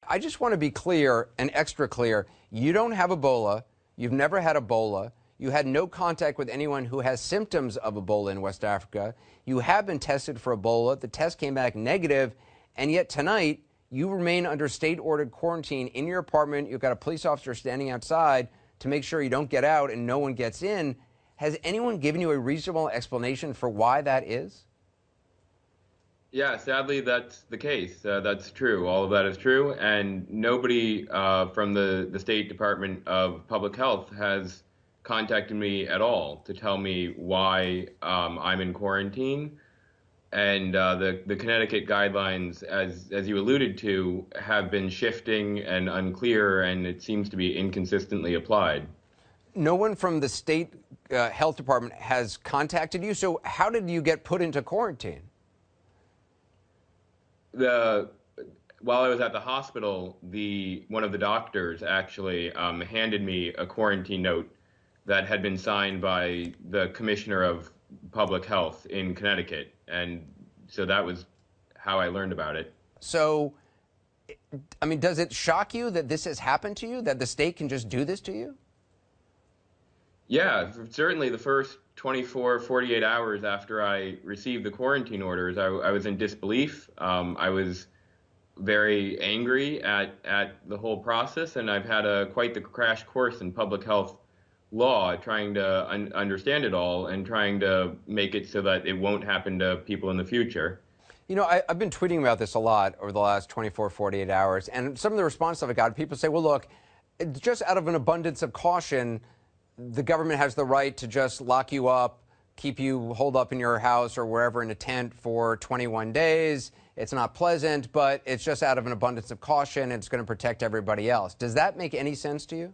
I just want to be clear and extra clear. You don't have Ebola. You've never had Ebola. You had no contact with anyone who has symptoms of Ebola in West Africa. You have been tested for Ebola. The test came back negative, and yet tonight you remain under state-ordered quarantine in your apartment. You've got a police officer standing outside to make sure you don't get out and no one gets in. Has anyone given you a reasonable explanation for why that is? Yeah, sadly, that's the case. That's true. All of that is true. And nobody from the State Department of Public Health has contacted me at all to tell me why I'm in quarantine. And the Connecticut guidelines, as you alluded to, have been shifting and unclear, and it seems to be inconsistently applied. No one from the state health department has contacted you. So how did you get put into quarantine? the While I was at the hospital, the one of the doctors actually handed me a quarantine note that had been signed by the commissioner of public health in Connecticut, and so that was how I learned about it. So, I mean, does it shock you that this has happened to you, that the state can just do this to you? Yeah, certainly the first 24, 48 hours after I received the quarantine orders, I was in disbelief. I was very angry at the whole process, and I've had quite the crash course in public health law, trying to understand it all and trying to make it so that it won't happen to people in the future. You know, I've been tweeting about this a lot over the last 24, 48 hours, and some of the response I've got, people say, well, look, it's just out of an abundance of caution, the government has the right to just lock you up, keep you holed up in your house or wherever in a tent for 21 days. It's not pleasant, but it's just out of an abundance of caution. It's going to protect everybody else. Does that make any sense to you?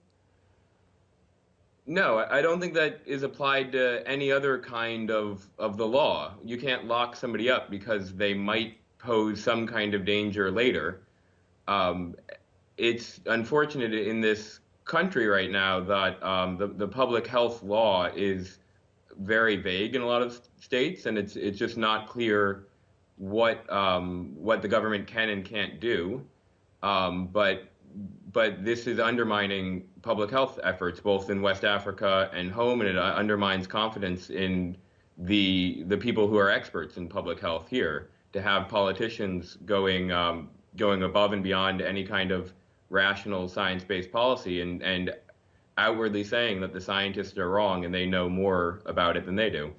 No, I don't think that is applied to any other kind of the law. You can't lock somebody up because they might pose some kind of danger later. Um, it's unfortunate in this country right now that the public health law is very vague in a lot of states, and it's just not clear what the government can and can't do. But this is undermining public health efforts both in West Africa and home, and it undermines confidence in the people who are experts in public health here. To have politicians going above and beyond any kind of rational science-based policy and outwardly saying that the scientists are wrong and they know more about it than they do.